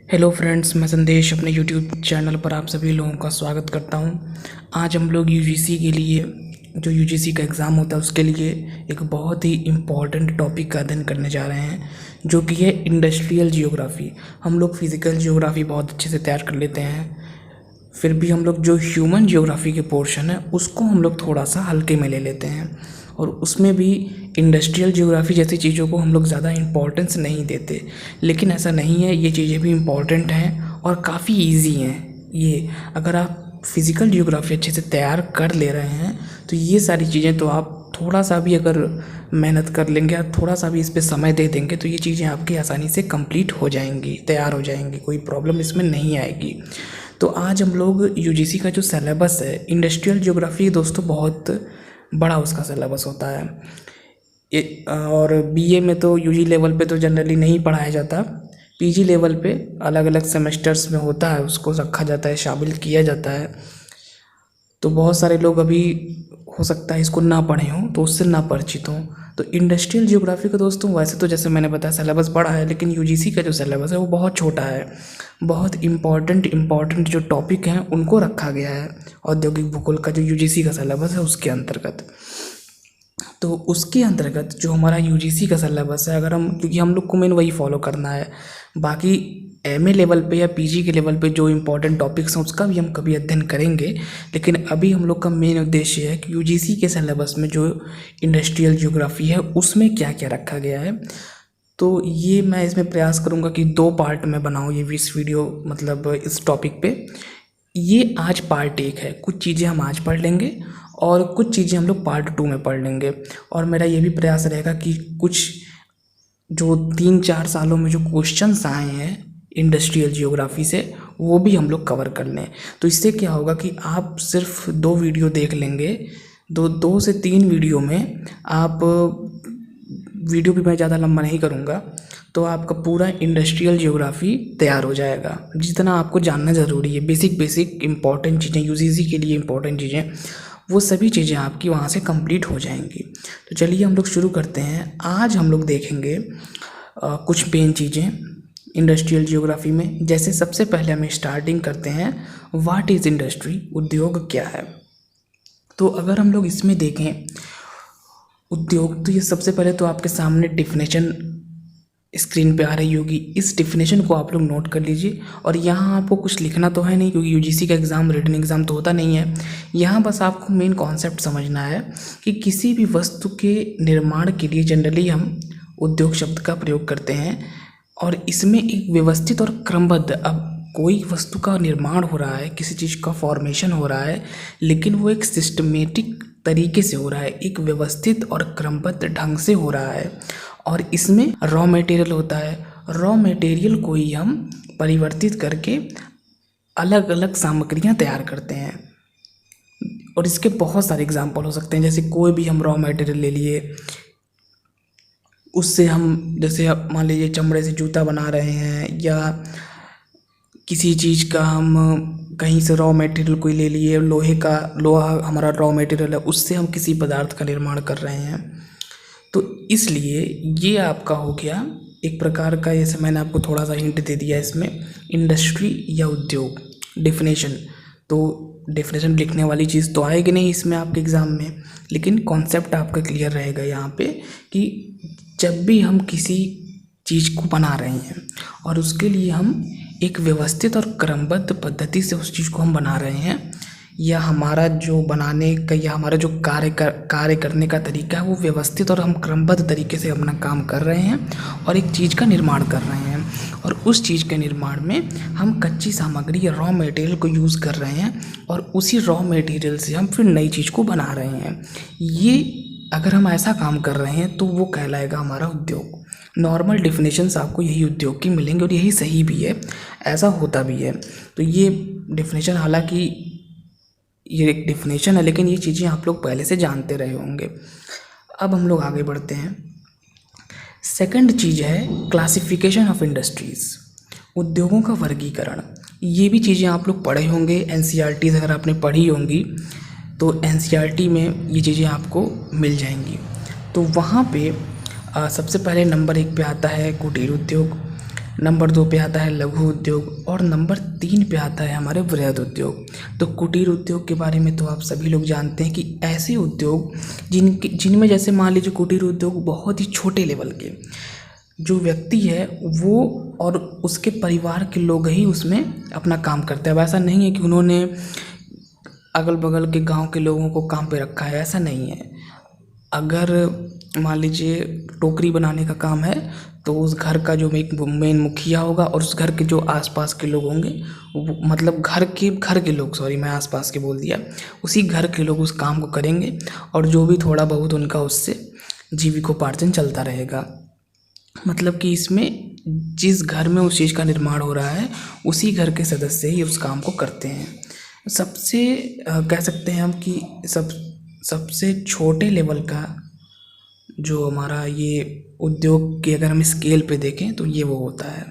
Hello friends, मैं संदेश अपने यूट्यूब चैनल पर आप सभी लोगों का स्वागत करता हूं। आज हम लोग यूजीसी के लिए जो यूजीसी का एग्ज़ाम होता है उसके लिए एक बहुत ही इम्पॉर्टेंट टॉपिक का अध्ययन करने जा रहे हैं, जो कि है इंडस्ट्रियल जियोग्राफी। हम लोग फिज़िकल जियोग्राफी बहुत अच्छे से तैयार कर लेते हैं, फिर भी हम लोग जो ह्यूमन जियोग्राफी के पोर्शन है उसको हम लोग थोड़ा सा हल्के में ले लेते हैं, और उसमें भी इंडस्ट्रियल जियोग्राफी जैसी चीज़ों को हम लोग ज़्यादा इम्पोर्टेंस नहीं देते। लेकिन ऐसा नहीं है, ये चीज़ें भी इम्पॉर्टेंट हैं और काफ़ी इजी हैं। ये अगर आप फिज़िकल जियोग्राफी अच्छे से तैयार कर ले रहे हैं तो ये सारी चीज़ें तो आप थोड़ा सा भी अगर मेहनत कर लेंगे या थोड़ा सा भी इस पर समय दे देंगे तो ये चीज़ें आपकी आसानी से कंप्लीट हो जाएंगी, तैयार हो जाएंगी, कोई प्रॉब्लम इसमें नहीं आएगी। तो आज हम लोग यूजीसी का जो सिलेबस है इंडस्ट्रियल जियोग्राफी, दोस्तों बहुत बड़ा उसका सिलेबस होता है। और बीए में तो यूजी लेवल पे तो जनरली नहीं पढ़ाया जाता, पीजी लेवल पे अलग अलग सेमेस्टर्स में होता है, उसको रखा जाता है, शामिल किया जाता है। तो बहुत सारे लोग अभी हो सकता है इसको ना पढ़े हों तो उससे ना परिचित हों। तो इंडस्ट्रियल जियोग्राफी का दोस्तों वैसे तो जैसे मैंने बताया सिलेबस बड़ा है, लेकिन यूजीसी का जो सिलेबस है वो बहुत छोटा है। बहुत इम्पॉर्टेंट जो टॉपिक हैं उनको रखा गया है औद्योगिक भूगोल का जो यूजीसी का सिलेबस है उसके अंतर्गत। तो उसके अंतर्गत जो हमारा यूजीसी का सिलेबस है, अगर हम, क्योंकि हम लोग को मेन वही फॉलो करना है, बाकी एमए लेवल पे या पीजी के लेवल पे जो इम्पोर्टेंट टॉपिक्स हैं उसका भी हम कभी अध्ययन करेंगे। लेकिन अभी हम लोग का मेन उद्देश्य है कि यूजीसी के सिलेबस में जो इंडस्ट्रियल जियोग्राफी है उसमें क्या क्या रखा गया है। तो ये मैं इसमें प्रयास करूँगा कि 2 पार्ट में बनाऊँ ये इस वीडियो, मतलब इस टॉपिक पे। ये आज पार्ट 1 है, कुछ चीज़ें हम आज पढ़ लेंगे और कुछ चीज़ें हम लोग पार्ट 2 में पढ़ लेंगे। और मेरा ये भी प्रयास रहेगा कि कुछ जो 3-4 सालों में जो क्वेश्चंस आए हैं इंडस्ट्रियल जियोग्राफी से वो भी हम लोग कवर कर लें। तो इससे क्या होगा कि आप सिर्फ 2 वीडियो देख लेंगे, 2 से 3 वीडियो में आप, वीडियो भी मैं ज़्यादा लंबा नहीं करूँगा, तो आपका पूरा इंडस्ट्रियल जियोग्राफी तैयार हो जाएगा। जितना आपको जानना ज़रूरी है, बेसिक इंपॉर्टेंट चीज़ें, यूजीसी के लिए इंपॉर्टेंट चीज़ें, वो सभी चीज़ें आपकी वहाँ से कंप्लीट हो जाएंगी। तो चलिए हम लोग शुरू करते हैं। आज हम लोग देखेंगे कुछ मेन चीज़ें इंडस्ट्रियल जियोग्राफी में। जैसे सबसे पहले हम स्टार्टिंग करते हैं, व्हाट इज़ इंडस्ट्री, उद्योग क्या है। तो अगर हम लोग इसमें देखें उद्योग, तो ये सबसे पहले तो आपके सामने डिफिनेशन स्क्रीन पे आ रही होगी। इस डिफिनेशन को आप लोग नोट कर लीजिए। और यहाँ आपको कुछ लिखना तो है नहीं, क्योंकि यूजीसी का एग्ज़ाम रिटन एग्ज़ाम तो होता नहीं है। यहाँ बस आपको मेन कॉन्सेप्ट समझना है कि किसी भी वस्तु के निर्माण के लिए जनरली हम उद्योग शब्द का प्रयोग करते हैं, और इसमें एक व्यवस्थित और क्रमबद्ध, अब कोई वस्तु का निर्माण हो रहा है, किसी चीज़ का फॉर्मेशन हो रहा है, लेकिन वो एक सिस्टमेटिक तरीके से हो रहा है, एक व्यवस्थित और क्रमबद्ध ढंग से हो रहा है। और इसमें रॉ मटेरियल होता है, रॉ मटेरियल को ही हम परिवर्तित करके अलग अलग सामग्रियां तैयार करते हैं। और इसके बहुत सारे एग्जाम्पल हो सकते हैं, जैसे कोई भी हम रॉ मटेरियल ले लिए, उससे हम, जैसे मान लीजिए चमड़े से जूता बना रहे हैं, या किसी चीज़ का हम कहीं से रॉ मटेरियल कोई ले लिए, लोहा हमारा रॉ मटेरियल है, उससे हम किसी पदार्थ का निर्माण कर रहे हैं। तो इसलिए ये आपका हो गया एक प्रकार का, जैसे मैंने आपको थोड़ा सा हिंट दे दिया इसमें, इंडस्ट्री या उद्योग डेफिनेशन। तो डेफिनेशन लिखने वाली चीज़ तो आएगी नहीं इसमें आपके एग्ज़ाम में, लेकिन कॉन्सेप्ट आपका क्लियर रहेगा यहाँ पे कि जब भी हम किसी चीज़ को बना रहे हैं और उसके लिए हम एक व्यवस्थित और क्रमबद्ध पद्धति से उस चीज़ को हम बना रहे हैं, या हमारा जो बनाने का या हमारा जो कार्य करने का तरीका है वो व्यवस्थित और हम क्रमबद्ध तरीके से अपना काम कर रहे हैं और एक चीज़ का निर्माण कर रहे हैं, और उस चीज़ के निर्माण में हम कच्ची सामग्री या रॉ मटेरियल को यूज़ कर रहे हैं, और उसी रॉ मटेरियल से हम फिर नई चीज़ को बना रहे हैं। ये अगर हम ऐसा काम कर रहे हैं तो वो कहलाएगा हमारा उद्योग। नॉर्मल डिफिनेशंस आपको यही उद्योग की मिलेंगे, और यही सही भी है, ऐसा होता भी है। तो ये डिफिनेशन, हालांकि ये एक डिफिनेशन है, लेकिन ये चीज़ें आप लोग पहले से जानते रहे होंगे। अब हम लोग आगे बढ़ते हैं। सेकंड चीज़ है क्लासिफिकेशन ऑफ इंडस्ट्रीज़, उद्योगों का वर्गीकरण। ये भी चीज़ें आप लोग पढ़े होंगे, एनसीईआरटी अगर आपने पढ़ी होंगी तो एनसीईआरटी में ये चीज़ें आपको मिल जाएंगी। तो वहाँ पे सबसे पहले नंबर 1 पे आता है कुटीर उद्योग, नंबर 2 पे आता है लघु उद्योग और नंबर 3 पे आता है हमारे वृहद उद्योग। तो कुटीर उद्योग के बारे में तो आप सभी लोग जानते हैं कि ऐसे उद्योग जिनमें जैसे मान लीजिए कुटीर उद्योग बहुत ही छोटे लेवल के जो व्यक्ति है वो और उसके परिवार के लोग ही उसमें अपना काम करते हैं। अब ऐसा नहीं है कि उन्होंने अगल बगल के गांव के लोगों को काम पे रखा है, ऐसा नहीं है। अगर मान लीजिए टोकरी बनाने का काम है तो उस घर का जो एक मेन मुखिया होगा और उस घर के जो आसपास के लोग होंगे मतलब घर के लोग, सॉरी मैं आसपास के बोल दिया, उसी घर के लोग उस काम को करेंगे और जो भी थोड़ा बहुत उनका उससे जीविकोपार्जन चलता रहेगा। मतलब कि इसमें जिस घर में उस चीज़ का निर्माण हो रहा है उसी घर के सदस्य ही उस काम को करते हैं। सबसे कह सकते हैं हम कि सबसे छोटे लेवल का जो हमारा ये उद्योग की अगर हम स्केल पे देखें तो ये वो होता है।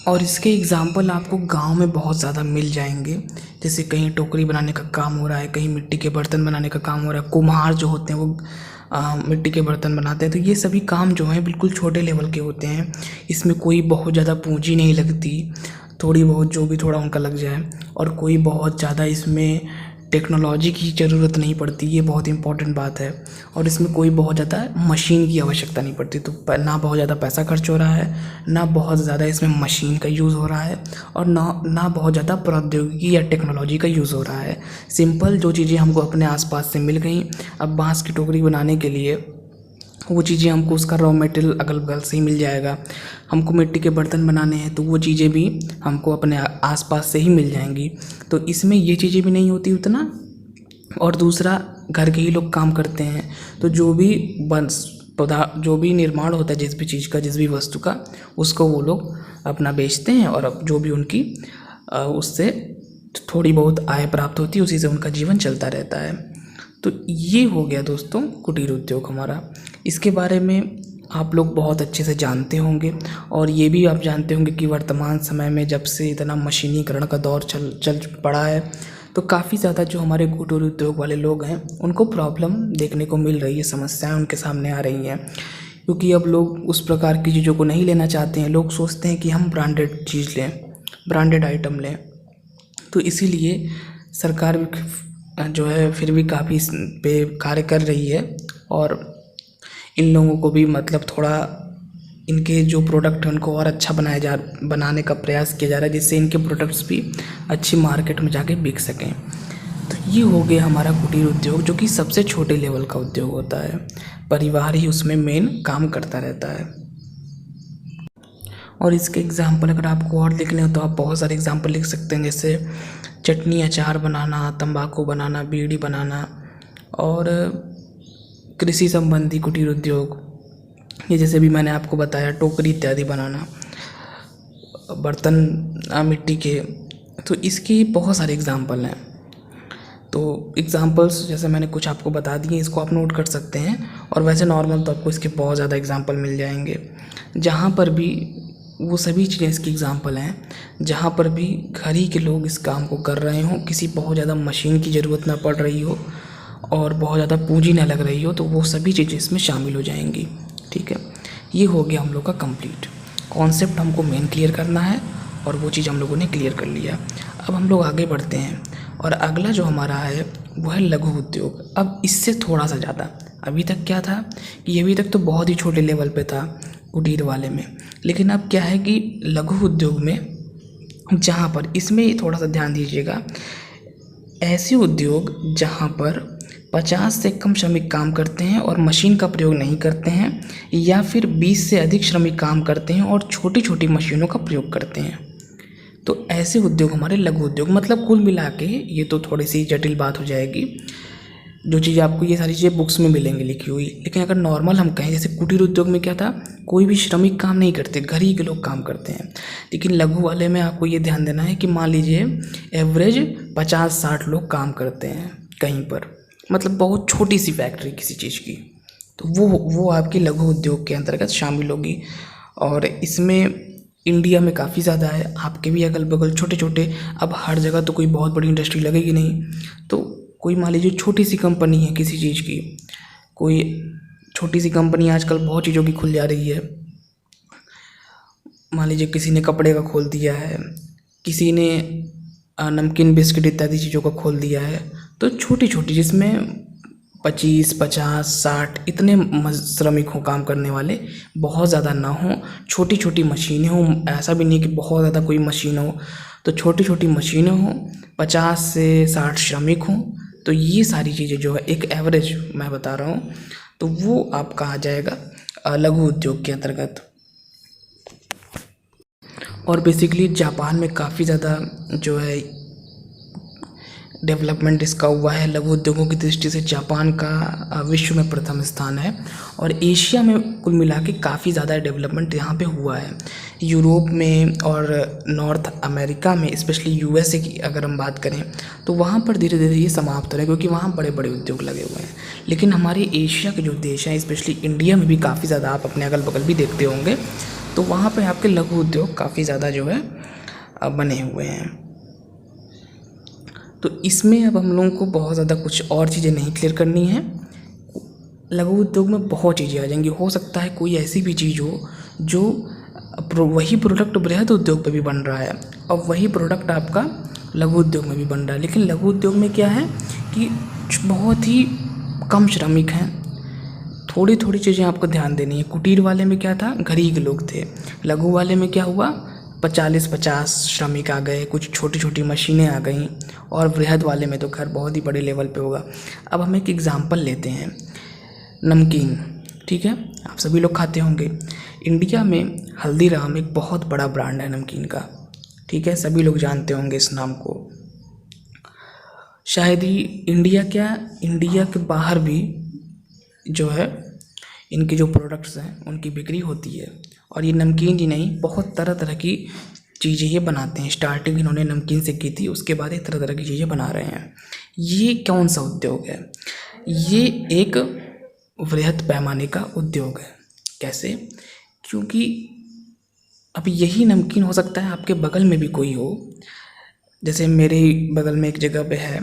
और इसके एग्जाम्पल आपको गांव में बहुत ज़्यादा मिल जाएंगे। जैसे कहीं टोकरी बनाने का काम हो रहा है, कहीं मिट्टी के बर्तन बनाने का काम हो रहा है, कुम्हार जो होते हैं वो मिट्टी के बर्तन बनाते हैं। तो ये सभी काम जो हैं बिल्कुल छोटे लेवल के होते हैं। इसमें कोई बहुत ज़्यादा पूंजी नहीं लगती, थोड़ी बहुत जो भी थोड़ा उनका लग जाए, और कोई बहुत ज़्यादा इसमें टेक्नोलॉजी की ज़रूरत नहीं पड़ती, ये बहुत इंपॉर्टेंट बात है। और इसमें कोई बहुत ज़्यादा मशीन की आवश्यकता नहीं पड़ती। तो ना बहुत ज़्यादा पैसा खर्च हो रहा है, ना बहुत ज़्यादा इसमें मशीन का यूज़ हो रहा है, और ना बहुत ज़्यादा प्रौद्योगिकी या टेक्नोलॉजी का यूज़ हो रहा है। सिंपल जो चीज़ें हमको अपने आसपास से मिल गई, अब बांस की टोकरी बनाने के लिए वो चीज़ें हमको उसका रॉ मटेरियल अगल बगल से ही मिल जाएगा। हमको मिट्टी के बर्तन बनाने हैं तो वो चीज़ें भी हमको अपने आसपास से ही मिल जाएंगी। तो इसमें ये चीज़ें भी नहीं होती उतना, और दूसरा घर के ही लोग काम करते हैं। तो जो भी निर्माण होता है जिस भी चीज़ का, जिस भी वस्तु का, उसको वो लोग अपना बेचते हैं और अब जो भी उनकी उससे थोड़ी बहुत आय प्राप्त होती है उसी से उनका जीवन चलता रहता है। तो ये हो गया दोस्तों कुटीर उद्योग हमारा। इसके बारे में आप लोग बहुत अच्छे से जानते होंगे, और ये भी आप जानते होंगे कि वर्तमान समय में जब से इतना मशीनीकरण का दौर चल पड़ा है तो काफ़ी ज़्यादा जो हमारे कुटीर उद्योग वाले लोग हैं उनको प्रॉब्लम देखने को मिल रही है, समस्याएं उनके सामने आ रही हैं। क्योंकि अब लोग उस प्रकार की चीज़ों को नहीं लेना चाहते हैं। लोग सोचते हैं कि हम ब्रांडेड चीज़ लें, ब्रांडेड आइटम लें। तो इसीलिए सरकार भी जो है फिर भी काफ़ी इस पे कार्य कर रही है, और इन लोगों को भी मतलब थोड़ा इनके जो प्रोडक्ट हैं उनको और अच्छा बनाने का प्रयास किया जा रहा है, जिससे इनके प्रोडक्ट्स भी अच्छी मार्केट में जाके बिक सकें। तो ये हो गया हमारा कुटीर उद्योग, जो कि सबसे छोटे लेवल का उद्योग होता है। परिवार ही उसमें मेन काम करता रहता है। और इसके एग्जाम्पल अगर आपको और लिखने हो तो आप बहुत सारे एग्जाम्पल लिख सकते हैं, जैसे चटनी अचार बनाना, तंबाकू बनाना, बीड़ी बनाना, और कृषि संबंधी कुटीर उद्योग, ये जैसे भी मैंने आपको बताया टोकरी इत्यादि बनाना, बर्तन मिट्टी के। तो इसकी बहुत सारे एग्जाम्पल हैं। तो एग्जाम्पल्स जैसे मैंने कुछ आपको बता दिए, इसको आप नोट कर सकते हैं। और वैसे नॉर्मल तो आपको इसके बहुत ज़्यादा एग्जाम्पल मिल जाएंगे। जहाँ पर भी वो सभी चीज़ें इसकी एग्जाम्पल हैं जहाँ पर भी घर ही के लोग इस काम को कर रहे हों, किसी बहुत ज़्यादा मशीन की ज़रूरत ना पड़ रही हो और बहुत ज़्यादा पूंजी ना लग रही हो, तो वो सभी चीज़ें इसमें शामिल हो जाएंगी। ठीक है, ये हो गया हम लोग का कंप्लीट कॉन्सेप्ट। हमको मेन क्लियर करना है और वो चीज़ हम लोगों ने क्लियर कर लिया। अब हम लोग आगे बढ़ते हैं, और अगला जो हमारा है वो है लघु उद्योग। अब इससे थोड़ा सा ज़्यादा, अभी तक क्या था कि अभी तक तो बहुत ही छोटे लेवल पे था कुटीर वाले में, लेकिन अब क्या है कि लघु उद्योग में जहाँ पर, इसमें थोड़ा सा ध्यान दीजिएगा, ऐसे उद्योग जहाँ पर 50 से कम श्रमिक काम करते हैं और मशीन का प्रयोग नहीं करते हैं, या फिर 20 से अधिक श्रमिक काम करते हैं और छोटी छोटी मशीनों का प्रयोग करते हैं। तो ऐसे उद्योग हमारे लघु उद्योग। मतलब कुल मिला के ये तो थोड़ी सी जटिल बात हो जाएगी, जो चीज़ आपको ये सारी चीज़ें बुक्स में मिलेंगी लिखी हुई। लेकिन अगर नॉर्मल हम कहें, जैसे कुटीर उद्योग में क्या था, कोई भी श्रमिक काम नहीं करते, घर ही के लोग काम करते हैं। लेकिन लघु वाले में आपको ये ध्यान देना है कि मान लीजिए एवरेज 50-60 लोग काम करते हैं कहीं पर, मतलब बहुत छोटी सी फैक्ट्री किसी चीज़ की, तो वो आपकी लघु उद्योग के अंतर्गत शामिल होगी। और इसमें इंडिया में काफ़ी ज़्यादा है, आपके भी अगल बगल छोटे छोटे। अब हर जगह तो कोई बहुत बड़ी इंडस्ट्री लगेगी नहीं, तो कोई मान लीजिए छोटी सी कंपनी है किसी चीज़ की, कोई छोटी सी कंपनी आजकल बहुत चीज़ों की खुल जा रही है। मान लीजिए किसी ने कपड़े का खोल दिया है, किसी ने नमकीन बिस्किट इत्यादि चीज़ों का खोल दिया है। तो छोटी छोटी, जिसमें 25, 50, 60 इतने श्रमिक हों काम करने वाले, बहुत ज़्यादा ना हों, छोटी छोटी मशीनें हों। ऐसा भी नहीं कि बहुत ज़्यादा कोई मशीन हो, तो छोटी छोटी मशीनें हों, 50 से 60 श्रमिक हों। तो ये सारी चीज़ें जो है एक एवरेज मैं बता रहा हूँ, तो वो आपका आ जाएगा लघु उद्योग के अंतर्गत। और बेसिकली जापान में काफ़ी ज़्यादा जो है डेवलपमेंट इसका हुआ है। लघु उद्योगों की दृष्टि से जापान का विश्व में प्रथम स्थान है। और एशिया में कुल मिला के काफ़ी ज़्यादा डेवलपमेंट यहाँ पे हुआ है। यूरोप में और नॉर्थ अमेरिका में, स्पेशली यूएसए की अगर हम बात करें, तो वहाँ पर धीरे धीरे ये समाप्त हो रहा है, क्योंकि वहाँ बड़े बड़े उद्योग लगे हुए हैं। लेकिन हमारे एशिया के जो देश हैं, स्पेशली इंडिया में भी काफ़ी ज़्यादा, आप अपने अगल बगल भी देखते होंगे, तो वहाँ पर आपके लघु उद्योग काफ़ी ज़्यादा जो है बने हुए हैं। तो इसमें अब हम लोगों को बहुत ज़्यादा कुछ और चीज़ें नहीं क्लियर करनी है। लघु उद्योग में बहुत चीज़ें आ जाएंगी। हो सकता है कोई ऐसी भी चीज़ हो जो वही प्रोडक्ट बृहद उद्योग पे भी बन रहा है और वही प्रोडक्ट आपका लघु उद्योग में भी बन रहा है। लेकिन लघु उद्योग में क्या है कि बहुत ही कम श्रमिक हैं, थोड़ी थोड़ी चीज़ें आपको ध्यान देनी है। कुटीर वाले में क्या था, गरीब लोग थे। लघु वाले में क्या हुआ, 40-50 श्रमिक आ गए, कुछ छोटी छोटी मशीनें आ गईं। और बृहद वाले में तो खैर बहुत ही बड़े लेवल पे होगा। अब हम एक एग्जांपल लेते हैं, नमकीन, ठीक है, आप सभी लोग खाते होंगे। इंडिया में हल्दीराम एक बहुत बड़ा ब्रांड है नमकीन का, ठीक है, सभी लोग जानते होंगे इस नाम को। शायद ही इंडिया के बाहर भी जो है इनके जो प्रोडक्ट्स हैं उनकी बिक्री होती है। और ये नमकीन ही नहीं, बहुत तरह तरह की चीज़ें ये बनाते हैं। स्टार्टिंग इन्होंने नमकीन से की थी, उसके बाद ये तरह तरह की चीज़ें बना रहे हैं। ये कौन सा उद्योग है, ये एक वृहद पैमाने का उद्योग है। कैसे, क्योंकि अब यही नमकीन हो सकता है आपके बगल में भी कोई हो। जैसे मेरे बगल में एक जगह पे है,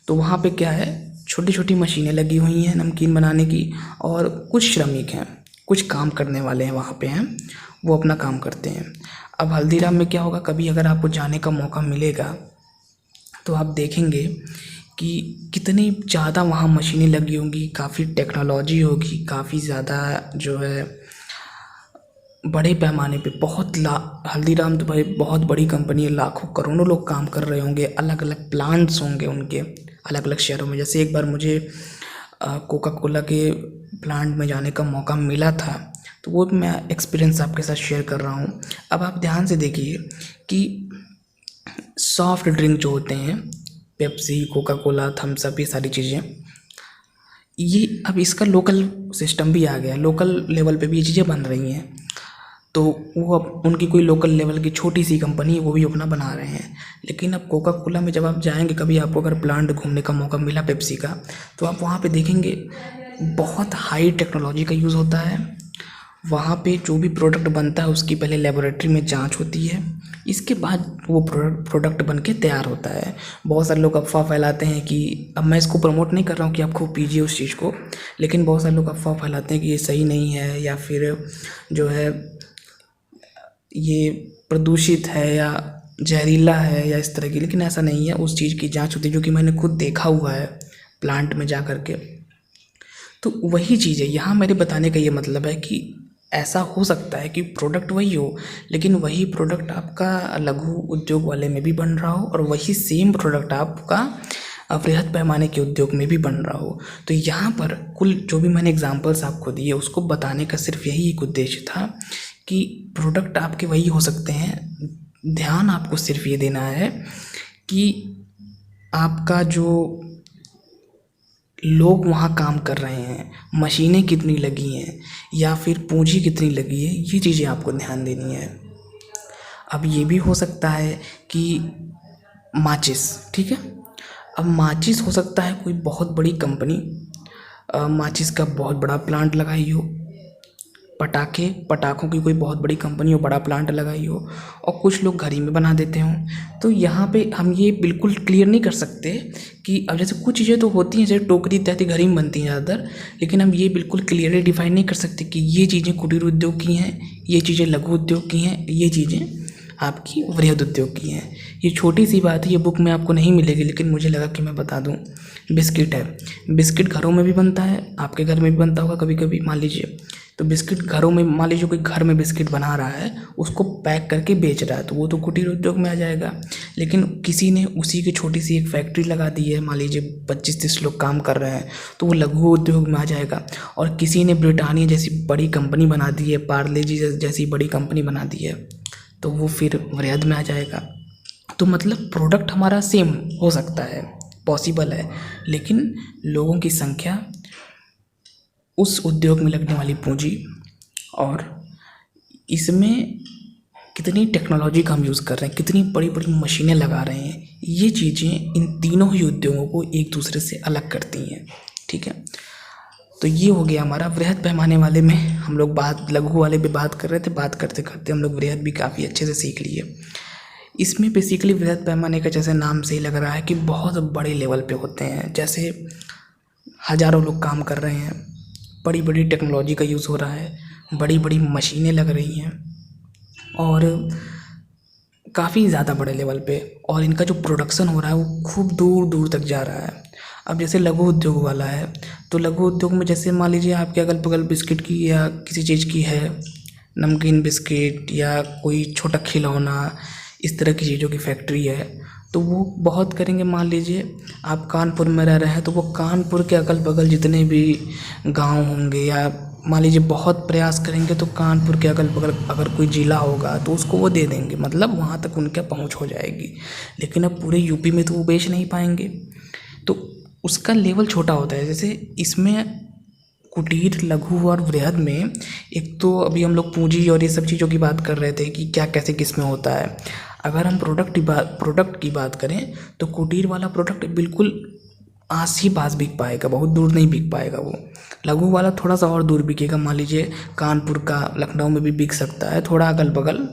तो वहाँ पे क्या है, छोटी छोटी मशीनें लगी हुई हैं नमकीन बनाने की, और कुछ श्रमिक हैं, कुछ काम करने वाले हैं वहाँ पे हैं, वो अपना काम करते हैं। अब हल्दीराम में क्या होगा, कभी अगर आपको जाने का मौका मिलेगा तो आप देखेंगे कि कितनी ज़्यादा वहाँ मशीनें लगी होंगी, काफ़ी टेक्नोलॉजी होगी, काफ़ी ज़्यादा जो है बड़े पैमाने पे हल्दीराम तो भाई बहुत बड़ी कंपनी है, लाखों करोड़ों लोग काम कर रहे होंगे, अलग अलग प्लांट्स होंगे उनके अलग अलग शहरों में। जैसे एक बार मुझे कोका कोला के प्लांट में जाने का मौका मिला था, तो वो मैं एक्सपीरियंस आपके साथ शेयर कर रहा हूँ। अब आप ध्यान से देखिए कि सॉफ्ट ड्रिंक जो होते हैं, Pepsi, Coca Cola, Thums Up, ये सारी चीज़ें, ये अब इसका लोकल सिस्टम भी आ गया, लोकल लेवल पे भी ये चीज़ें बन रही हैं। तो वो अब उनकी कोई लोकल लेवल की छोटी सी कंपनी है, वो भी अपना बना रहे हैं। लेकिन अब कोका कोला में जब आप जाएंगे, कभी आपको अगर प्लांट घूमने का मौका मिला पेप्सी का, तो आप वहाँ पे देखेंगे बहुत हाई टेक्नोलॉजी का यूज़ होता है। वहाँ पे जो भी प्रोडक्ट बनता है उसकी पहले लेबोरेटरी में जांच होती है, इसके बाद वो प्रोडक्ट बन के तैयार होता है। बहुत सारे लोग अफवाह फैलाते हैं कि, अब मैं इसको प्रमोट नहीं कर रहा हूँ कि आप खूब पीजिए उस चीज़ को, लेकिन बहुत सारे लोग अफवाह फैलाते हैं कि ये सही नहीं है, या फिर जो है ये प्रदूषित है या जहरीला है या इस तरह की। लेकिन ऐसा नहीं है, उस चीज़ की जांच होती है, जो कि मैंने खुद देखा हुआ है प्लांट में जा कर के। तो वही चीज़ है यहाँ, मेरे बताने का ये मतलब है कि ऐसा हो सकता है कि प्रोडक्ट वही हो, लेकिन वही प्रोडक्ट आपका लघु उद्योग वाले में भी बन रहा हो, और वही सेम प्रोडक्ट आपका वृहद पैमाने के उद्योग में भी बन रहा हो। तो यहाँ पर कुल जो भी मैंने एग्जांपल्स आपको दिए, उसको बताने का सिर्फ यही एक उद्देश्य था कि प्रोडक्ट आपके वही हो सकते हैं। ध्यान आपको सिर्फ ये देना है कि आपका जो लोग वहाँ काम कर रहे हैं, मशीनें कितनी लगी हैं, या फिर पूंजी कितनी लगी है, ये चीज़ें आपको ध्यान देनी है। अब ये भी हो सकता है कि माचिस, ठीक है, अब माचिस हो सकता है कोई बहुत बड़ी कंपनी माचिस का बहुत बड़ा प्लांट लगाई हो, पटाखों की कोई बहुत बड़ी कंपनी हो, बड़ा प्लांट लगाई हो, और कुछ लोग घर ही में बना देते हों। तो यहाँ पे हम ये बिल्कुल क्लियर नहीं कर सकते कि अब जैसे कुछ चीज़ें तो होती हैं, जैसे टोकरी इत्यादि घर ही में बनती हैं ज़्यादातर, लेकिन हम ये बिल्कुल क्लियरली डिफाइन नहीं कर सकते कि ये चीज़ें कुटीर उद्योग की हैं, ये चीज़ें लघु उद्योग की हैं, ये चीज़ें आपकी वृहद उद्योग की हैं। ये छोटी सी बात है, ये बुक में आपको नहीं मिलेगी, लेकिन मुझे लगा कि मैं बता दूं। बिस्किट है, बिस्किट घरों में भी बनता है, आपके घर में भी बनता होगा कभी कभी, मान लीजिए। तो बिस्किट घरों में, मान लीजिए कोई घर में बिस्किट बना रहा है, उसको पैक करके बेच रहा है, तो वो तो कुटीर उद्योग में आ जाएगा। लेकिन किसी ने उसी की छोटी सी एक फैक्ट्री लगा दी है, मान लीजिए 25-30 लोग काम कर रहे हैं, तो वो लघु उद्योग में आ जाएगा। और किसी ने ब्रिटानिया जैसी बड़ी कंपनी बना दी है, पार्ले जी जैसी बड़ी कंपनी बना दी है, तो वो फिर वृहद में आ जाएगा। तो मतलब प्रोडक्ट हमारा सेम हो सकता है, पॉसिबल है, लेकिन लोगों की संख्या, उस उद्योग में लगने वाली पूंजी और इसमें कितनी टेक्नोलॉजी का हम यूज़ कर रहे हैं, कितनी बड़ी बड़ी मशीनें लगा रहे हैं, ये चीज़ें इन तीनों ही उद्योगों को एक दूसरे से अलग करती हैं। ठीक है, तो ये हो गया हमारा वृहद पैमाने वाले में। हम लोग लघु वाले पे बात कर रहे थे, बात करते करते हम लोग वृहद भी काफ़ी अच्छे से सीख लिए। इसमें बेसिकली वृहद पैमाने का जैसे नाम से ही लग रहा है कि बहुत बड़े लेवल पे होते हैं, जैसे हज़ारों लोग काम कर रहे हैं, बड़ी बड़ी टेक्नोलॉजी का यूज़ हो रहा है, बड़ी बड़ी मशीनें लग रही हैं, और काफ़ी ज़्यादा बड़े लेवल पे, और इनका जो प्रोडक्शन हो रहा है वो खूब दूर दूर तक जा रहा है। अब जैसे लघु उद्योग वाला है, तो लघु उद्योग में जैसे मान लीजिए आपके अगल बगल बिस्किट की या किसी चीज़ की है, नमकीन बिस्किट या कोई छोटा खिलौना, इस तरह की चीज़ों की फैक्ट्री है, तो वो बहुत करेंगे। मान लीजिए आप कानपुर में रह रहे हैं, तो वो कानपुर के अगल बगल जितने भी गांव होंगे, या मान लीजिए बहुत प्रयास करेंगे तो कानपुर के अगल बगल अगर कोई ज़िला होगा तो उसको वो दे देंगे, मतलब वहाँ तक उनके पहुँच हो जाएगी। लेकिन अब पूरे यूपी में तो वो बेच नहीं पाएंगे, तो उसका लेवल छोटा होता है। जैसे इसमें कुटीर, लघु और वृहद में, एक तो अभी हम लोग पूंजी और ये सब चीज़ों की बात कर रहे थे कि क्या कैसे किस में होता है। अगर हम प्रोडक्ट की बात करें, तो कुटीर वाला प्रोडक्ट बिल्कुल आस ही पास बिक पाएगा, बहुत दूर नहीं बिक पाएगा वो। लघु वाला थोड़ा सा और दूर बिकेगा, मान लीजिए कानपुर का लखनऊ में भी बिक सकता है, थोड़ा अगल बगल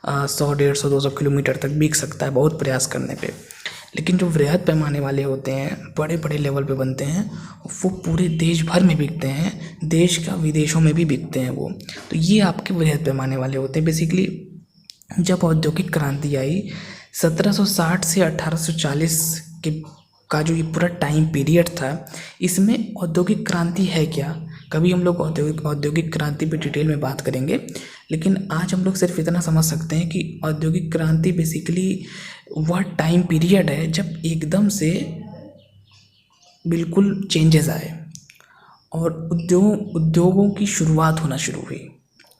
100, 150, 200 किलोमीटर तक बिक सकता है बहुत प्रयास करने पे। लेकिन जो वृहद पैमाने वाले होते हैं, बड़े बड़े लेवल पे बनते हैं, वो पूरे देश भर में बिकते हैं, देश का विदेशों में भी बिकते हैं वो। तो ये आपके वृहद पैमाने वाले होते हैं। बेसिकली जब औद्योगिक क्रांति आई 1760 से 1840 के का जो ये पूरा टाइम पीरियड था, इसमें औद्योगिक क्रांति है क्या, कभी हम लोग औद्योगिक क्रांति पे डिटेल में बात करेंगे, लेकिन आज हम लोग सिर्फ इतना समझ सकते हैं कि औद्योगिक क्रांति बेसिकली वह टाइम पीरियड है जब एकदम से बिल्कुल चेंजेस आए और उद्योगों की शुरुआत होना शुरू हुई।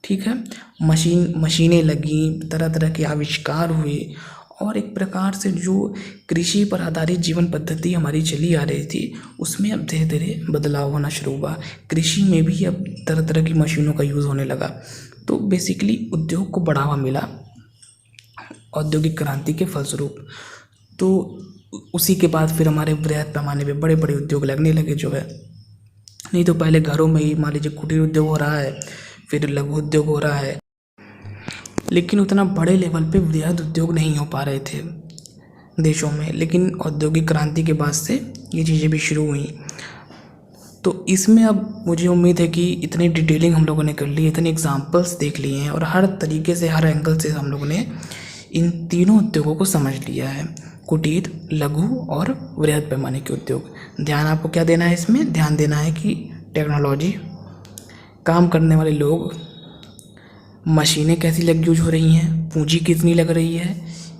ठीक है, मशीनें लगी, तरह तरह के आविष्कार हुए, और एक प्रकार से जो कृषि पर आधारित जीवन पद्धति हमारी चली आ रही थी, उसमें अब धीरे धीरे बदलाव होना शुरू हुआ। कृषि में भी अब तरह तरह की मशीनों का यूज़ होने लगा, तो बेसिकली उद्योग को बढ़ावा मिला औद्योगिक क्रांति के फलस्वरूप। तो उसी के बाद फिर हमारे वृहद पैमाने पे बड़े बड़े उद्योग लगने लगे जो है। नहीं तो पहले घरों में ही मान लीजिए कुटीर उद्योग हो रहा है, फिर लघु उद्योग हो रहा है, लेकिन उतना बड़े लेवल पे वृहद उद्योग नहीं हो पा रहे थे देशों में। लेकिन औद्योगिक क्रांति के बाद से ये चीज़ें भी शुरू हुई। तो इसमें अब मुझे उम्मीद है कि इतनी डिटेलिंग हम लोगों ने कर ली, इतने एग्जांपल्स देख लिए हैं, और हर तरीके से, हर एंगल से हम लोगों ने इन तीनों उद्योगों को समझ लिया है, कुटीर, लघु और वृहद पैमाने के उद्योग। ध्यान आपको क्या देना है इसमें? ध्यान देना है कि टेक्नोलॉजी, काम करने वाले लोग, मशीनें कैसी यूज हो रही हैं, पूंजी कितनी लग रही है,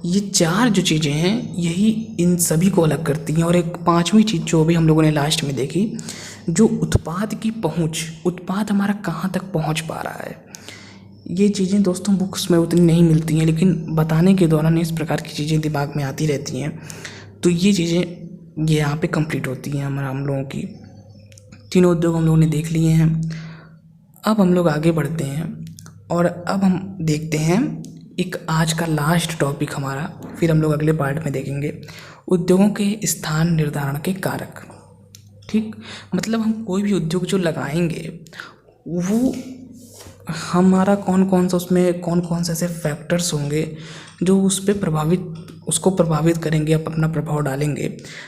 ये चार जो चीज़ें हैं यही इन सभी को अलग करती हैं। और एक पांचवी चीज़ जो अभी हम लोगों ने लास्ट में देखी, जो उत्पाद की पहुंच, उत्पाद हमारा कहाँ तक पहुंच पा रहा है, ये चीज़ें दोस्तों बुक्स में उतनी नहीं मिलती हैं, लेकिन बताने के दौरान इस प्रकार की चीज़ें दिमाग में आती रहती हैं। तो ये चीज़ें ये यहाँ पे कंप्लीट होती हैं हम लोगों की। तीनों उद्योग हम लोगों ने देख लिए हैं। अब हम लोग आगे बढ़ते हैं और अब हम देखते हैं एक आज का लास्ट टॉपिक हमारा, फिर हम लोग अगले पार्ट में देखेंगे उद्योगों के स्थान निर्धारण के कारक। ठीक, मतलब हम कोई भी उद्योग जो लगाएंगे वो हमारा कौन कौन सा उसमें कौन कौन से ऐसे फैक्टर्स होंगे जो उसको प्रभावित करेंगे, अपना प्रभाव डालेंगे।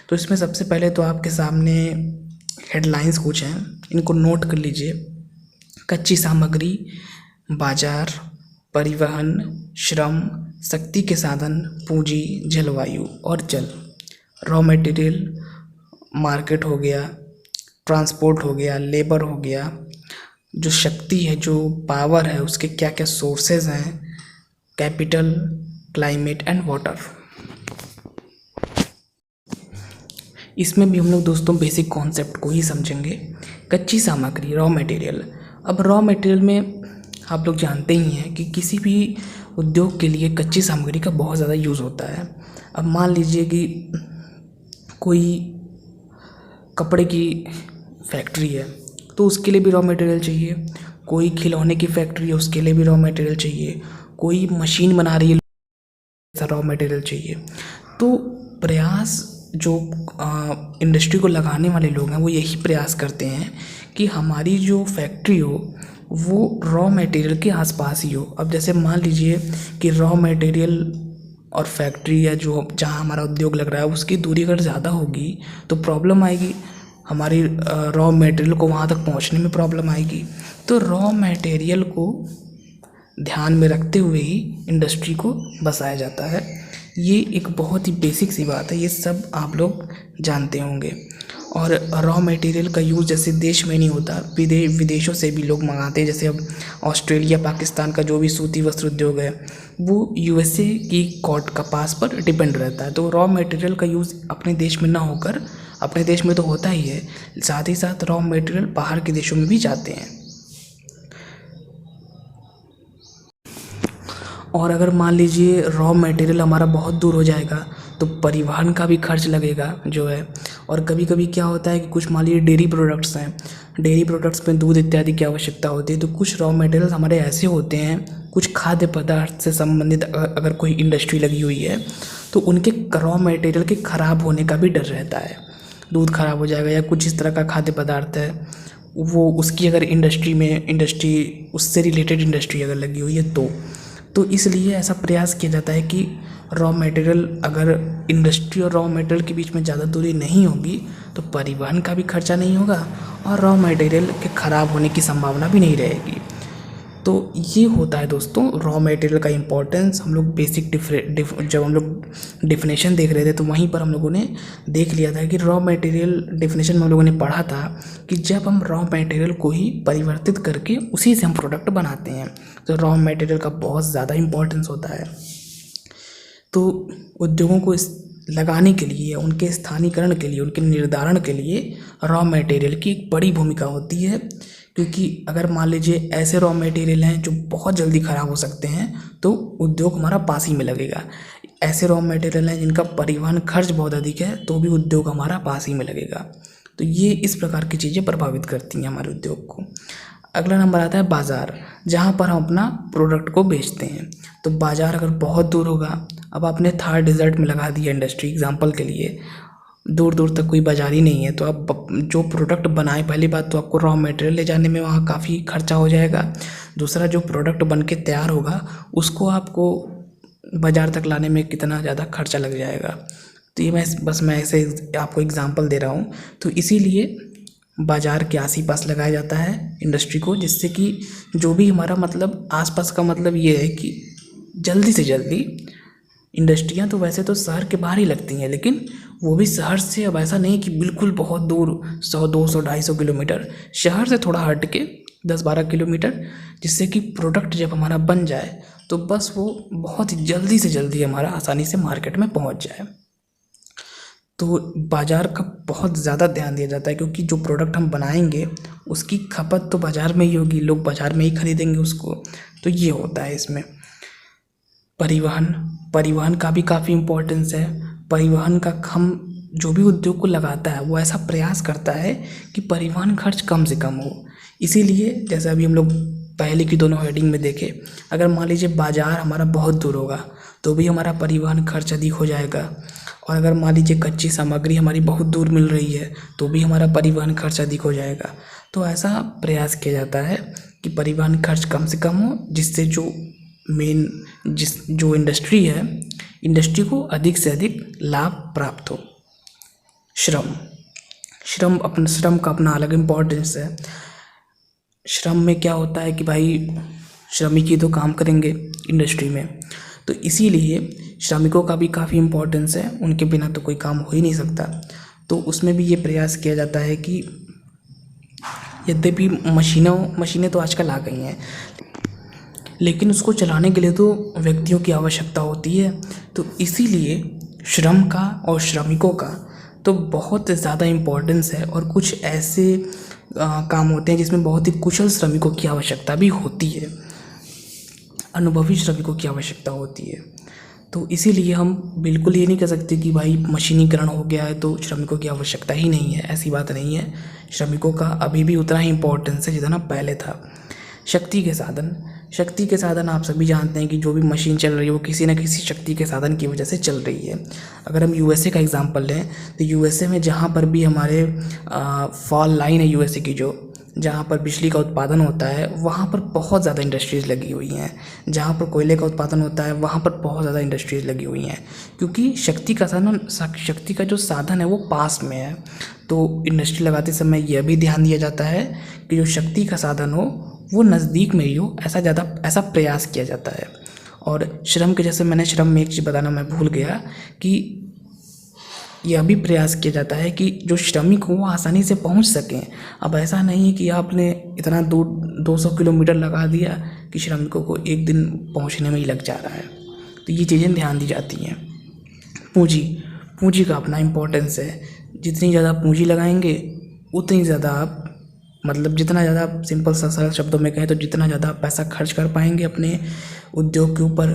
तो इसमें सबसे पहले तो आपके सामने हेडलाइंस कुछ हैं, इनको नोट कर लीजिए। कच्ची सामग्री, बाजार, परिवहन, श्रम, शक्ति के साधन, पूंजी, जलवायु और जल। रॉ मटेरियल, मार्केट हो गया, ट्रांसपोर्ट हो गया, लेबर हो गया, जो शक्ति है, जो पावर है, उसके क्या क्या सोर्सेज हैं, कैपिटल, क्लाइमेट एंड वाटर। इसमें भी हम लोग दोस्तों बेसिक कॉन्सेप्ट को ही समझेंगे। कच्ची सामग्री, रॉ मटेरियल। अब रॉ मटेरियल में आप लोग जानते ही हैं कि किसी भी उद्योग के लिए कच्ची सामग्री का बहुत ज़्यादा यूज़ होता है। अब मान लीजिए कि कोई कपड़े की फैक्ट्री है तो उसके लिए भी रॉ मटेरियल चाहिए। कोई खिलौने की फैक्ट्री है, उसके लिए भी रॉ मटेरियल चाहिए। कोई मशीन बना रही है, रॉ मटेरियल चाहिए। तो प्रयास जो इंडस्ट्री को लगाने वाले लोग हैं वो यही प्रयास करते हैं कि हमारी जो फैक्ट्री हो वो रॉ मटेरियल के आसपास ही हो। अब जैसे मान लीजिए कि रॉ मटेरियल और फैक्ट्री या जो जहाँ हमारा उद्योग लग रहा है उसकी दूरी अगर ज़्यादा होगी तो प्रॉब्लम आएगी, हमारी रॉ मटेरियल को वहाँ तक पहुँचने में प्रॉब्लम आएगी। तो रॉ मटेरियल को ध्यान में रखते हुए ही इंडस्ट्री को बसाया जाता है। ये एक बहुत ही बेसिक सी बात है, ये सब आप लोग जानते होंगे। और रॉ मटेरियल का यूज़ जैसे देश में नहीं होता, विदेशों से भी लोग मंगाते हैं। जैसे अब ऑस्ट्रेलिया, पाकिस्तान का जो भी सूती वस्त्र उद्योग है वो यूएसए की कपास पर डिपेंड रहता है। तो रॉ मटेरियल का यूज़ अपने देश में ना होकर, अपने देश में तो होता ही है, साथ ही साथ रॉ मटेरियल बाहर के देशों में भी जाते हैं। और अगर मान लीजिए रॉ मटेरियल हमारा बहुत दूर हो जाएगा तो परिवहन का भी खर्च लगेगा जो है। और कभी कभी क्या होता है कि कुछ मान लीजिए डेयरी प्रोडक्ट्स हैं, डेयरी प्रोडक्ट्स में दूध इत्यादि की आवश्यकता होती है। तो कुछ रॉ मटेरियल्स हमारे ऐसे होते हैं, कुछ खाद्य पदार्थ से संबंधित अगर कोई इंडस्ट्री लगी हुई है तो उनके रॉ मटेरियल के ख़राब होने का भी डर रहता है। दूध ख़राब हो जाएगा या कुछ इस तरह का खाद्य पदार्थ है वो, उसकी अगर इंडस्ट्री उससे रिलेटेड इंडस्ट्री अगर लगी हुई है तो इसलिए ऐसा प्रयास किया जाता है कि रॉ मटेरियल, अगर इंडस्ट्री और रॉ मटेरियल के बीच में ज़्यादा दूरी नहीं होगी तो परिवहन का भी खर्चा नहीं होगा और रॉ मटेरियल के ख़राब होने की संभावना भी नहीं रहेगी। तो ये होता है दोस्तों रॉ मटेरियल का इम्पोर्टेंस। हम लोग बेसिक जब हम लोग डिफिनेशन देख रहे थे तो वहीं पर हम लोगों ने देख लिया था कि रॉ मटेरियल डिफिनेशन में हम लोगों ने पढ़ा था कि जब हम रॉ मटेरियल को ही परिवर्तित करके उसी से हम प्रोडक्ट बनाते हैं तो रॉ मटेरियल का बहुत ज़्यादा इम्पोर्टेंस होता है। तो उद्योगों को लगाने के लिए, उनके स्थानीकरण के लिए, उनके निर्धारण के लिए रॉ मटेरियल की एक बड़ी भूमिका होती है। क्योंकि अगर मान लीजिए ऐसे रॉ मटेरियल हैं जो बहुत जल्दी ख़राब हो सकते हैं तो उद्योग हमारा पास ही में लगेगा। ऐसे रॉ मटेरियल हैं जिनका परिवहन खर्च बहुत अधिक है तो भी उद्योग हमारा पास ही में लगेगा। तो ये इस प्रकार की चीज़ें प्रभावित करती हैं हमारे उद्योग को। अगला नंबर आता है बाज़ार, जहाँ पर हम अपना प्रोडक्ट को बेचते हैं। तो बाज़ार अगर बहुत दूर होगा, अब आपने थार डेजर्ट में लगा दिया इंडस्ट्री एग्जांपल के लिए, दूर दूर तक कोई बाज़ार ही नहीं है, तो आप जो प्रोडक्ट बनाए, पहली बात तो आपको रॉ मटेरियल ले जाने में वहाँ काफ़ी खर्चा हो जाएगा। दूसरा, जो प्रोडक्ट बन के तैयार होगा उसको आपको बाज़ार तक लाने में कितना ज़्यादा खर्चा लग जाएगा। तो ये मैं ऐसे आपको एग्जांपल दे रहा हूँ। तो इसीलिए बाज़ार के आस ही पास लगाया जाता है इंडस्ट्री को, जिससे कि जो भी हमारा मतलब आसपास का मतलब ये है कि जल्दी से जल्दी इंडस्ट्रियाँ तो वैसे तो शहर के बाहर ही लगती हैं, लेकिन वो भी शहर से अब ऐसा नहीं कि बिल्कुल बहुत दूर 100, 200, 250 किलोमीटर, शहर से थोड़ा हट के 10-12 किलोमीटर, जिससे कि प्रोडक्ट जब हमारा बन जाए तो बस वो बहुत ही जल्दी से जल्दी हमारा आसानी से मार्केट में पहुंच जाए। तो बाज़ार का बहुत ज़्यादा ध्यान दिया जाता है, क्योंकि जो प्रोडक्ट हम बनाएंगे उसकी खपत तो बाज़ार में ही होगी, लोग बाज़ार में ही खरीदेंगे उसको। तो ये होता है इसमें। परिवहन का भी काफ़ी इम्पोर्टेंस है। परिवहन का हम जो भी उद्योग को लगाता है वो ऐसा प्रयास करता है कि परिवहन खर्च कम से कम हो। इसीलिए जैसे अभी हम लोग पहले की दोनों हेडिंग में देखें, अगर मान लीजिए बाज़ार हमारा बहुत दूर होगा तो भी हमारा परिवहन खर्च अधिक हो जाएगा। और अगर मान लीजिए कच्ची सामग्री हमारी बहुत दूर मिल रही है तो भी हमारा परिवहन खर्च अधिक हो जाएगा। तो ऐसा प्रयास किया जाता है कि परिवहन खर्च कम से कम हो, जिससे जो इंडस्ट्री है, इंडस्ट्री को अधिक से अधिक लाभ प्राप्त हो। श्रम का अपना अलग इम्पोर्टेंस है। श्रम में क्या होता है कि भाई श्रमिक ही तो काम करेंगे इंडस्ट्री में, तो इसीलिए श्रमिकों का भी काफ़ी इम्पोर्टेंस है, उनके बिना तो कोई काम हो ही नहीं सकता। तो उसमें भी ये प्रयास किया जाता है कि यद्यपि मशीनें तो आजकल आ गई हैं, लेकिन उसको चलाने के लिए तो व्यक्तियों की आवश्यकता होती है। तो इसीलिए श्रम का और श्रमिकों का तो बहुत ज़्यादा इम्पोर्टेंस है। और कुछ ऐसे काम होते हैं जिसमें बहुत ही कुशल श्रमिकों की आवश्यकता भी होती है, अनुभवी श्रमिकों की आवश्यकता होती है। तो इसीलिए हम बिल्कुल ये नहीं कह सकते कि भाई मशीनीकरण हो गया है तो श्रमिकों की आवश्यकता ही नहीं है, ऐसी बात नहीं है। श्रमिकों का अभी भी उतना ही इम्पोर्टेंस है जितना पहले था। शक्ति के साधन आप सभी जानते हैं कि जो भी मशीन चल रही है वो किसी न किसी शक्ति के साधन की वजह से चल रही है। अगर हम यूएसए का एग्जांपल लें तो यूएसए में जहाँ पर भी हमारे फॉल लाइन है यूएसए की, जहाँ पर बिजली का उत्पादन होता है वहाँ पर बहुत ज़्यादा इंडस्ट्रीज़ लगी हुई हैं। जहाँ पर कोयले का उत्पादन होता है वहाँ पर बहुत ज़्यादा इंडस्ट्रीज़ लगी हुई हैं, क्योंकि शक्ति का जो साधन है वो पास में है। तो इंडस्ट्री लगाते समय यह भी ध्यान दिया जाता है कि जो शक्ति का साधन हो वो नज़दीक में ही हो, ऐसा प्रयास किया जाता है। और श्रम के जैसे मैंने श्रम में एक चीज़ बताना मैं भूल गया कि यह भी प्रयास किया जाता है कि जो श्रमिक हो वो आसानी से पहुंच सकें। अब ऐसा नहीं है कि आपने इतना दूर 200 किलोमीटर लगा दिया कि श्रमिकों को एक दिन पहुंचने में ही लग जा रहा है। तो ये चीज़ें ध्यान दी जाती हैं। पूंजी का अपना इम्पोर्टेंस है। जितनी ज़्यादा पूंजी लगाएंगे उतनी ज़्यादा आप जितना ज़्यादा सिंपल सरल शब्दों में कहें तो जितना ज़्यादा पैसा खर्च कर पाएंगे अपने उद्योग के ऊपर,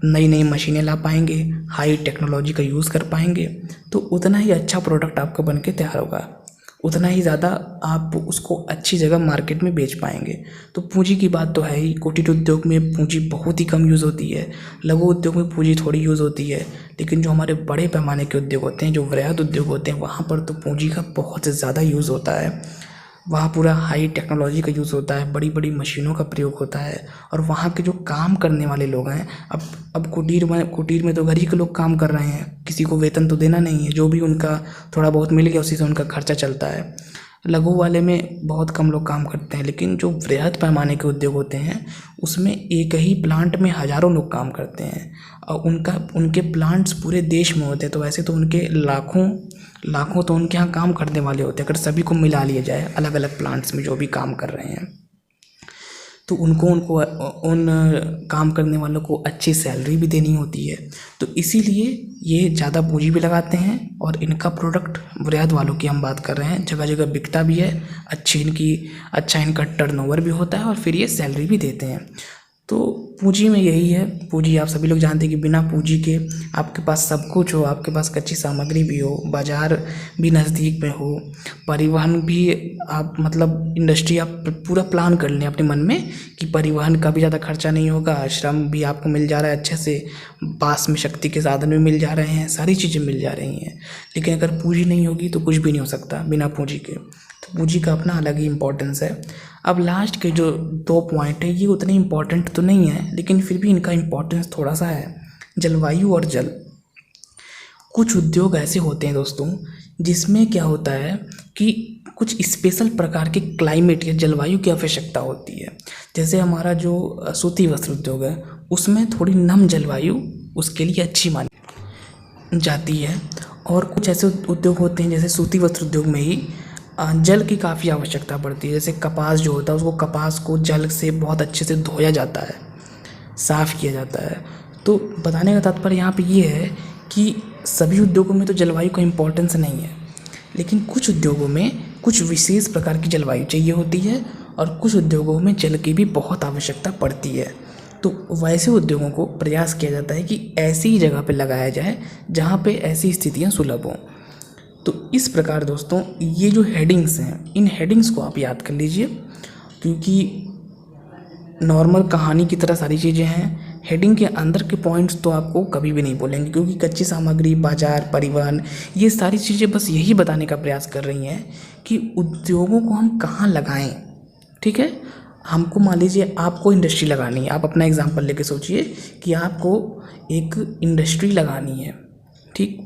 नई नई मशीनें ला पाएंगे, हाई टेक्नोलॉजी का यूज़ कर पाएंगे, तो उतना ही अच्छा प्रोडक्ट आपका बन के तैयार होगा, उतना ही ज़्यादा आप उसको अच्छी जगह मार्केट में बेच पाएंगे। तो पूंजी की बात तो है ही। कुटीर उद्योग में पूंजी बहुत ही कम यूज़ होती है, लघु उद्योग में पूंजी थोड़ी यूज़ होती है, लेकिन जो हमारे बड़े पैमाने के उद्योग होते हैं, जो वृहद उद्योग होते हैं, वहाँ पर तो पूंजी का बहुत ज़्यादा यूज़ होता है। वहाँ पूरा हाई टेक्नोलॉजी का यूज़ होता है, बड़ी बड़ी मशीनों का प्रयोग होता है। और वहाँ के जो काम करने वाले लोग हैं, अब कुटीर में तो घर ही के लोग काम कर रहे हैं, किसी को वेतन तो देना नहीं है, जो भी उनका थोड़ा बहुत मिल गया उसी से उनका खर्चा चलता है। लघु वाले में बहुत कम लोग काम करते हैं, लेकिन जो वृहद पैमाने के उद्योग होते हैं उसमें एक ही प्लांट में हज़ारों लोग काम करते हैं और उनके प्लांट्स पूरे देश में होते हैं। तो वैसे तो उनके लाखों तो उनके यहाँ काम करने वाले होते हैं। अगर सभी को मिला लिया जाए अलग अलग प्लांट्स में जो भी काम कर रहे हैं, तो उन काम करने वालों को अच्छी सैलरी भी देनी होती है। तो इसीलिए ये ज़्यादा पूंजी भी लगाते हैं और इनका प्रोडक्ट वृहद वालों की हम बात कर रहे हैं, जगह जगह बिकता भी है, अच्छा इनका टर्नओवर भी होता है और फिर ये सैलरी भी देते हैं। तो पूंजी में यही है। पूंजी आप सभी लोग जानते हैं कि बिना पूंजी के आपके पास सब कुछ हो, आपके पास कच्ची सामग्री भी हो, बाज़ार भी नज़दीक में हो, परिवहन भी आप इंडस्ट्री आप पूरा प्लान कर लें अपने मन में कि परिवहन का भी ज़्यादा खर्चा नहीं होगा, श्रम भी आपको मिल जा रहा है अच्छे से, पास में शक्ति के साधन भी मिल जा रहे हैं, सारी चीज़ें मिल जा रही हैं। लेकिन अगर पूंजी नहीं होगी तो कुछ भी नहीं हो सकता बिना पूंजी के। तो पूंजी का अपना अलग ही इम्पोर्टेंस है। अब लास्ट के जो 2 पॉइंट है ये उतने इम्पोर्टेंट तो नहीं है, लेकिन फिर भी इनका इम्पोर्टेंस थोड़ा सा है। जलवायु और जल। कुछ उद्योग ऐसे होते हैं दोस्तों जिसमें क्या होता है कि कुछ स्पेशल प्रकार के क्लाइमेट या जलवायु की आवश्यकता होती है। जैसे हमारा जो सूती वस्त्र उद्योग है उसमें थोड़ी नम जलवायु उसके लिए अच्छी मानी जाती है। और कुछ ऐसे उद्योग होते हैं जैसे सूती वस्त्र उद्योग में ही जल की काफ़ी आवश्यकता पड़ती है। जैसे कपास जो होता है कपास को जल से बहुत अच्छे से धोया जाता है, साफ़ किया जाता है। तो बताने का तात्पर्य यहाँ पे ये है कि सभी उद्योगों में तो जलवायु का इम्पोर्टेंस नहीं है, लेकिन कुछ उद्योगों में कुछ विशेष प्रकार की जलवायु चाहिए होती है और कुछ उद्योगों में जल की भी बहुत आवश्यकता पड़ती है। तो वैसे उद्योगों को प्रयास किया जाता है कि ऐसी ही जगह पे लगाया जाए जहाँ पे ऐसी स्थितियाँ सुलभ हों। तो इस प्रकार दोस्तों ये जो हेडिंग्स हैं, इन हेडिंग्स को आप याद कर लीजिए, क्योंकि नॉर्मल कहानी की तरह सारी चीज़ें हैं। हेडिंग के अंदर के पॉइंट्स तो आपको कभी भी नहीं बोलेंगे, क्योंकि कच्ची सामग्री, बाजार, परिवहन, ये सारी चीज़ें बस यही बताने का प्रयास कर रही हैं कि उद्योगों को हम कहाँ लगाएं। ठीक है, हमको मान लीजिए आपको इंडस्ट्री लगानी है, आप अपना एग्जांपल लेके सोचिए कि आपको एक इंडस्ट्री लगानी है, ठीक।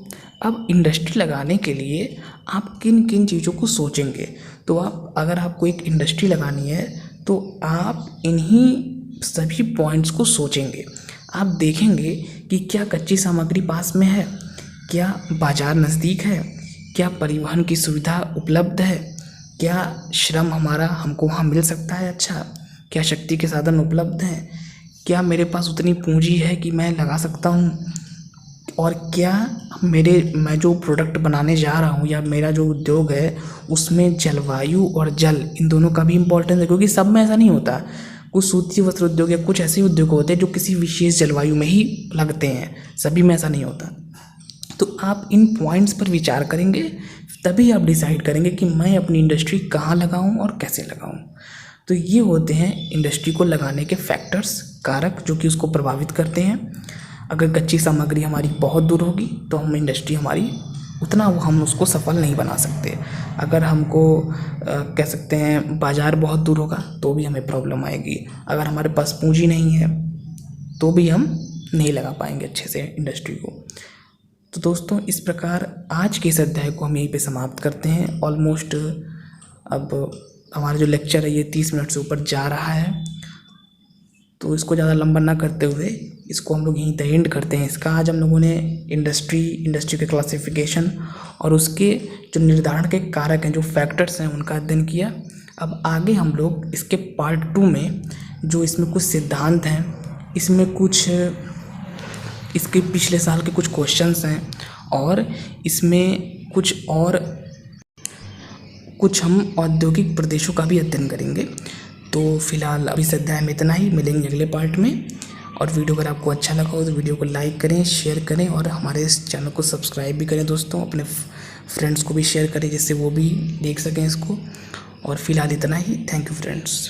अब इंडस्ट्री लगाने के लिए आप किन किन चीज़ों को सोचेंगे, तो आप अगर आपको एक इंडस्ट्री लगानी है तो आप इन्हीं सभी पॉइंट्स को सोचेंगे। आप देखेंगे कि क्या कच्ची सामग्री पास में है, क्या बाज़ार नज़दीक है, क्या परिवहन की सुविधा उपलब्ध है, क्या श्रम हमारा हमको वहाँ मिल सकता है, अच्छा क्या शक्ति के साधन उपलब्ध हैं, क्या मेरे पास उतनी पूंजी है कि मैं लगा सकता हूँ, और क्या मैं जो प्रोडक्ट बनाने जा रहा हूँ या मेरा जो उद्योग है उसमें जलवायु और जल इन दोनों का भी इम्पोर्टेंस है। क्योंकि सब में ऐसा नहीं होता, कुछ सूती वस्त्र उद्योग या कुछ ऐसे उद्योग होते हैं जो किसी विशेष जलवायु में ही लगते हैं, सभी में ऐसा नहीं होता। तो आप इन पॉइंट्स पर विचार करेंगे तभी आप डिसाइड करेंगे कि मैं अपनी इंडस्ट्री कहाँ लगाऊं और कैसे लगाऊं। तो ये होते हैं इंडस्ट्री को लगाने के फैक्टर्स, कारक जो कि उसको प्रभावित करते हैं। अगर कच्ची सामग्री हमारी बहुत दूर होगी तो हम इंडस्ट्री हमारी उतना हम उसको सफल नहीं बना सकते। अगर हमको कह सकते हैं बाज़ार बहुत दूर होगा तो भी हमें प्रॉब्लम आएगी। अगर हमारे पास पूंजी नहीं है तो भी हम नहीं लगा पाएंगे अच्छे से इंडस्ट्री को। तो दोस्तों इस प्रकार आज के इस अध्याय को हम यहीं पे समाप्त करते हैं। ऑलमोस्ट अब हमारा जो लेक्चर है ये 30 मिनट से ऊपर जा रहा है, तो इसको ज़्यादा लंबा ना करते हुए इसको हम लोग यहीं तक एंड करते हैं। इसका आज हम लोगों ने इंडस्ट्री के क्लासिफिकेशन और उसके जो निर्धारण के कारक हैं, जो फैक्टर्स हैं, उनका अध्ययन किया। अब आगे हम लोग इसके पार्ट 2 में जो इसमें कुछ सिद्धांत हैं, इसमें कुछ इसके पिछले साल के कुछ क्वेश्चंस हैं और इसमें कुछ हम औद्योगिक प्रदेशों का भी अध्ययन करेंगे। तो फिलहाल अभी इस अध्याय में इतना ही, मिलेंगे अगले पार्ट में। और वीडियो अगर आपको अच्छा लगा हो तो वीडियो को लाइक करें, शेयर करें और हमारे इस चैनल को सब्सक्राइब भी करें दोस्तों। अपने फ्रेंड्स को भी शेयर करें जिससे वो भी देख सकें इसको। और फिलहाल इतना ही। Thank you friends.